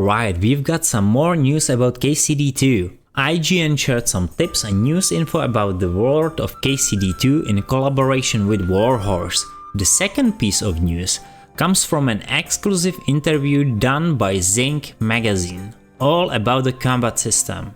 Alright, we've got some more news about KCD2. IGN shared some tips and news info about the world of KCD2 in collaboration with Warhorse. The second piece of news comes from an exclusive interview done by Zinc magazine, all about the combat system.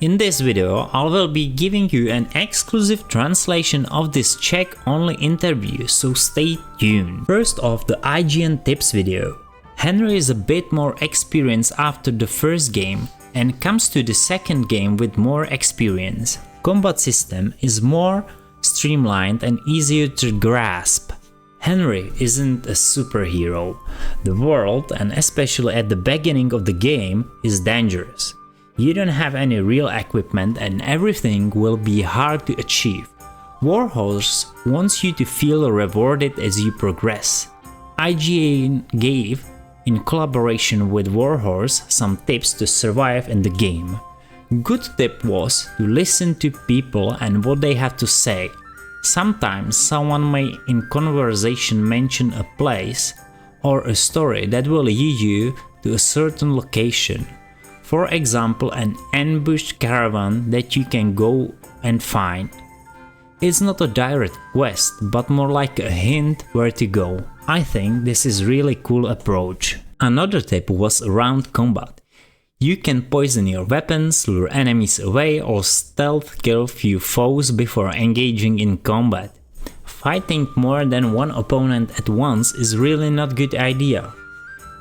In this video, I will be giving you an exclusive translation of this Czech-only interview, so stay tuned. First off, the IGN tips video. Henry is a bit more experienced after the first game and comes to the second game with more experience. Combat system is more streamlined and easier to grasp. Henry isn't a superhero. The world, and especially at the beginning of the game, is dangerous. You don't have any real equipment and everything will be hard to achieve. Warhorse wants you to feel rewarded as you progress. IGN gave, in collaboration with Warhorse, some tips to survive in the game. Good tip was to listen to people and what they have to say. Sometimes someone may in conversation mention a place or a story that will lead you to a certain location. For example, an ambushed caravan that you can go and find. It's not a direct quest, but more like a hint where to go. I think this is really cool approach. Another tip was around combat. You can poison your weapons, lure enemies away or stealth kill few foes before engaging in combat. Fighting more than one opponent at once is really not a good idea.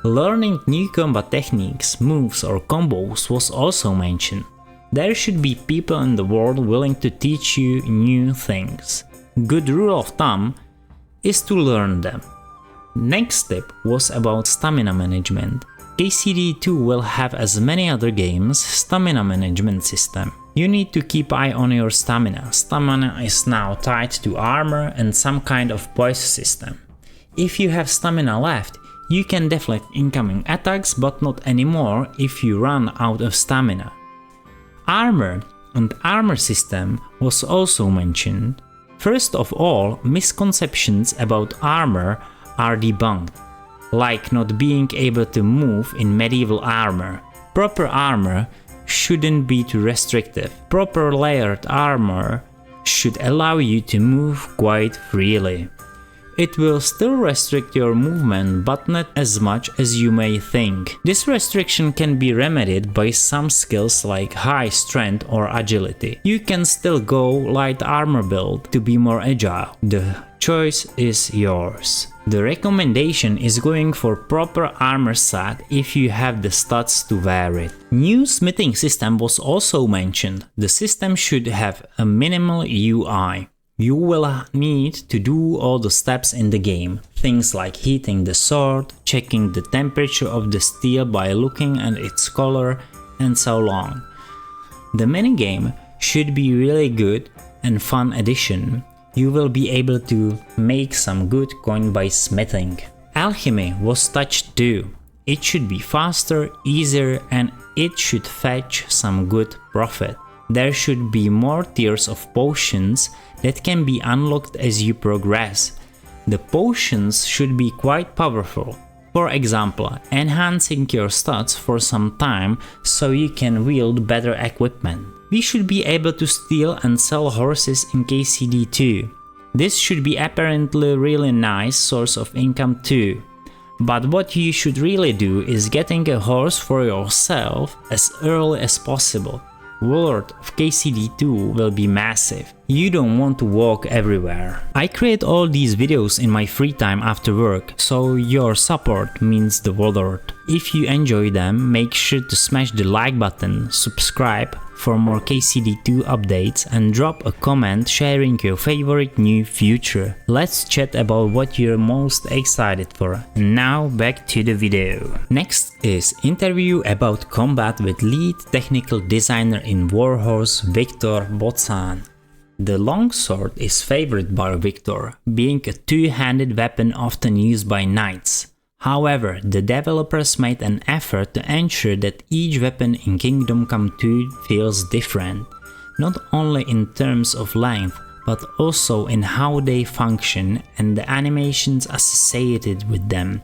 Learning new combat techniques, moves or combos was also mentioned. There should be people in the world willing to teach you new things. Good rule of thumb is to learn them. Next tip was about stamina management. KCD2 will have, as many other games, stamina management system. You need to keep eye on your stamina. Stamina is now tied to armor and some kind of poise system. If you have stamina left, you can deflect incoming attacks, but not anymore if you run out of stamina. Armor and armor system was also mentioned. First of all, misconceptions about armor are debunked, like not being able to move in medieval armor. Proper armor shouldn't be too restrictive. Proper layered armor should allow you to move quite freely. It will still restrict your movement, but not as much as you may think. This restriction can be remedied by some skills like high strength or agility. You can still go light armor build to be more agile. The choice is yours. The recommendation is going for proper armor set if you have the stats to wear it. New smithing system was also mentioned. The system should have a minimal UI. You will need to do all the steps in the game. Things like heating the sword, checking the temperature of the steel by looking at its color, and so on. The minigame should be really good and fun addition. You will be able to make some good coin by smithing. Alchemy was touched too. It should be faster, easier, and it should fetch some good profit. There should be more tiers of potions that can be unlocked as you progress. The potions should be quite powerful. For example, enhancing your stats for some time so you can wield better equipment. We should be able to steal and sell horses in KCD2. This should be apparently really nice source of income too. But what you should really do is getting a horse for yourself as early as possible. World of KCD2 will be massive. You don't want to walk everywhere. I create all these videos in my free time after work, so your support means the world. If you enjoy them, make sure to smash the like button, subscribe for more KCD2 updates and drop a comment sharing your favorite new feature. Let's chat about what you're most excited for. And now back to the video. Next is interview about combat with lead technical designer in Warhorse, Victor Botsan. The longsword is favored by Victor, being a two-handed weapon often used by knights. However, the developers made an effort to ensure that each weapon in Kingdom Come 2 feels different, not only in terms of length, but also in how they function and the animations associated with them.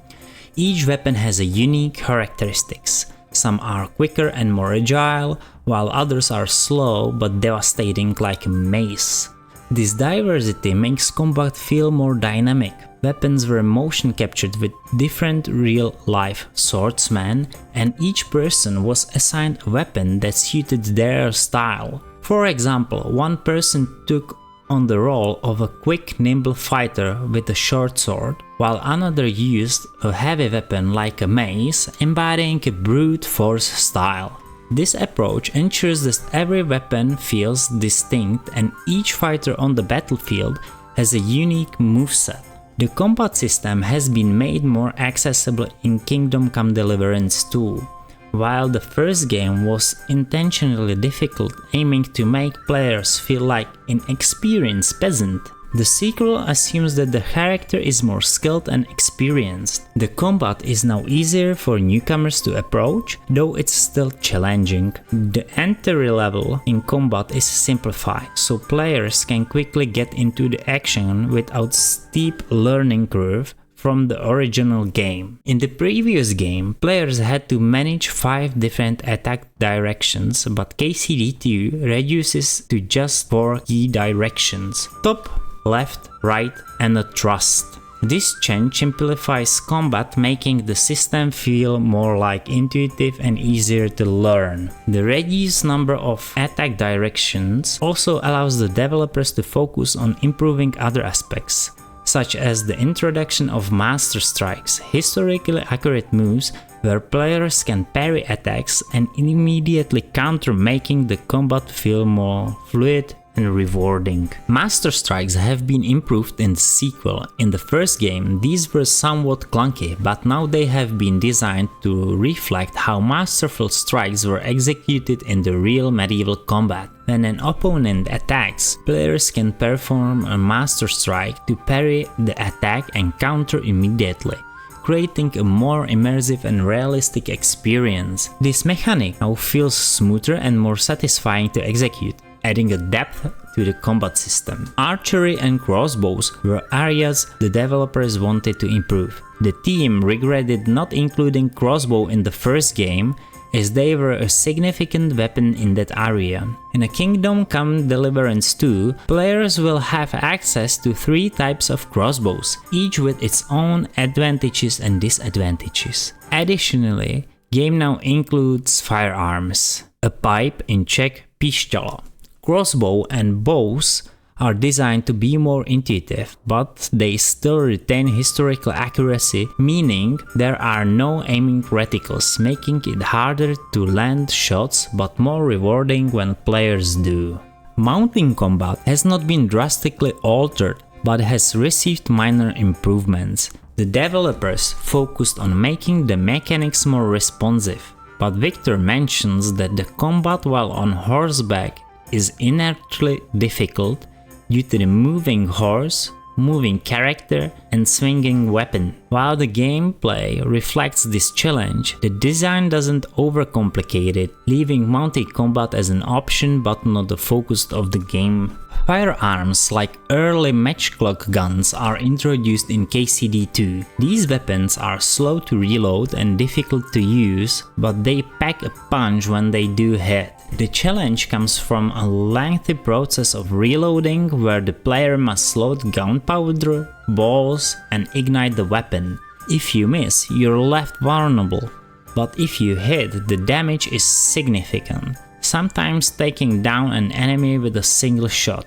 Each weapon has a unique characteristics, Some are quicker and more agile, while others are slow but devastating like a mace. This diversity makes combat feel more dynamic. Weapons were motion captured with different real-life swordsmen, and each person was assigned a weapon that suited their style. For example, one person took on the role of a quick, nimble fighter with a short sword, while another used a heavy weapon like a mace, embodying a brute force style. This approach ensures that every weapon feels distinct and each fighter on the battlefield has a unique moveset. The combat system has been made more accessible in Kingdom Come Deliverance 2. While the first game was intentionally difficult, aiming to make players feel like an experienced peasant, the sequel assumes that the character is more skilled and experienced. The combat is now easier for newcomers to approach, though it's still challenging. The entry level in combat is simplified, so players can quickly get into the action without steep learning curve from the original game. In the previous game, players had to manage 5 different attack directions, but KCD2 reduces to just 4 key directions: top, left, right, and a thrust. This change simplifies combat, making the system feel more like intuitive and easier to learn. The reduced number of attack directions also allows the developers to focus on improving other aspects, such as the introduction of master strikes, historically accurate moves where players can parry attacks and immediately counter, making the combat feel more fluid and rewarding. Master strikes have been improved in the sequel. In the first game, these were somewhat clunky, but now they have been designed to reflect how masterful strikes were executed in the real medieval combat. When an opponent attacks, players can perform a master strike to parry the attack and counter immediately, creating a more immersive and realistic experience. This mechanic now feels smoother and more satisfying to execute, adding a depth to the combat system. Archery and crossbows were areas the developers wanted to improve. The team regretted not including crossbow in the first game, as they were a significant weapon in that area. In a Kingdom Come Deliverance 2, players will have access to 3 types of crossbows, each with its own advantages and disadvantages. Additionally, game now includes firearms, a pipe, in Czech pištola. Crossbow and bows are designed to be more intuitive, but they still retain historical accuracy, meaning there are no aiming reticles, making it harder to land shots but more rewarding when players do. Mounting combat has not been drastically altered, but has received minor improvements. The developers focused on making the mechanics more responsive, but Victor mentions that the combat while on horseback is inherently difficult due to the moving horse, moving character, and swinging weapon. While the gameplay reflects this challenge, the design doesn't overcomplicate it, leaving mounted combat as an option but not the focus of the game. Firearms like early matchlock guns are introduced in KCD2. These weapons are slow to reload and difficult to use, but they pack a punch when they do hit. The challenge comes from a lengthy process of reloading where the player must load gunpowder, balls, and ignite the weapon. If you miss, you're left vulnerable, but if you hit, the damage is significant, sometimes taking down an enemy with a single shot.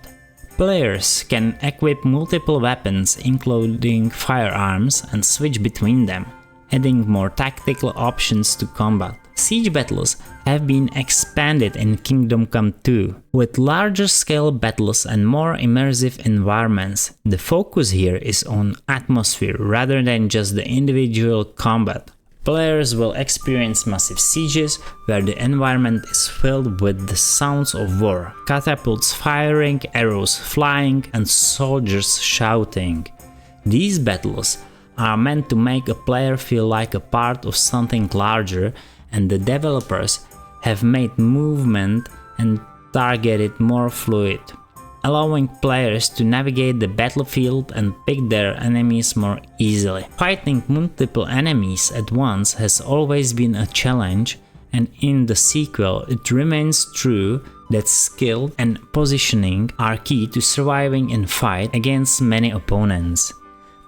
Players can equip multiple weapons, including firearms, and switch between them, adding more tactical options to combat. Siege battles have been expanded in Kingdom Come 2, with larger scale battles and more immersive environments. The focus here is on atmosphere rather than just the individual combat. Players will experience massive sieges where the environment is filled with the sounds of war, catapults firing, arrows flying, and soldiers shouting. These battles are meant to make a player feel like a part of something larger, and the developers have made movement and targeted more fluid, allowing players to navigate the battlefield and pick their enemies more easily. Fighting multiple enemies at once has always been a challenge, and in the sequel it remains true that skill and positioning are key to surviving in fight against many opponents.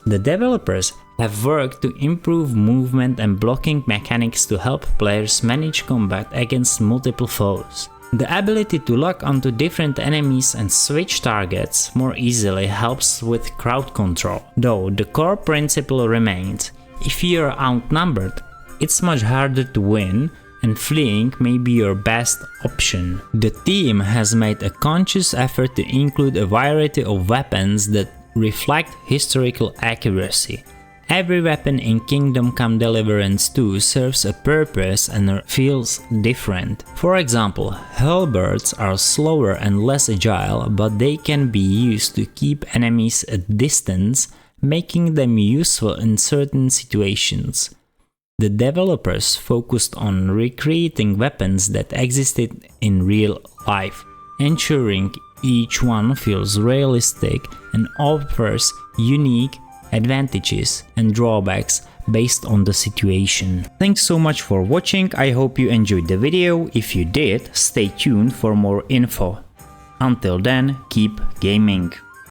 The developers have worked to improve movement and blocking mechanics to help players manage combat against multiple foes. The ability to lock onto different enemies and switch targets more easily helps with crowd control, though the core principle remains. If you're outnumbered, it's much harder to win, and fleeing may be your best option. The team has made a conscious effort to include a variety of weapons that reflect historical accuracy. Every weapon in Kingdom Come Deliverance 2 serves a purpose and feels different. For example, halberds are slower and less agile, but they can be used to keep enemies at distance, making them useful in certain situations. The developers focused on recreating weapons that existed in real life, ensuring each one feels realistic and offers unique advantages and drawbacks based on the situation. Thanks so much for watching, I hope you enjoyed the video. If you did, stay tuned for more info. Until then, keep gaming.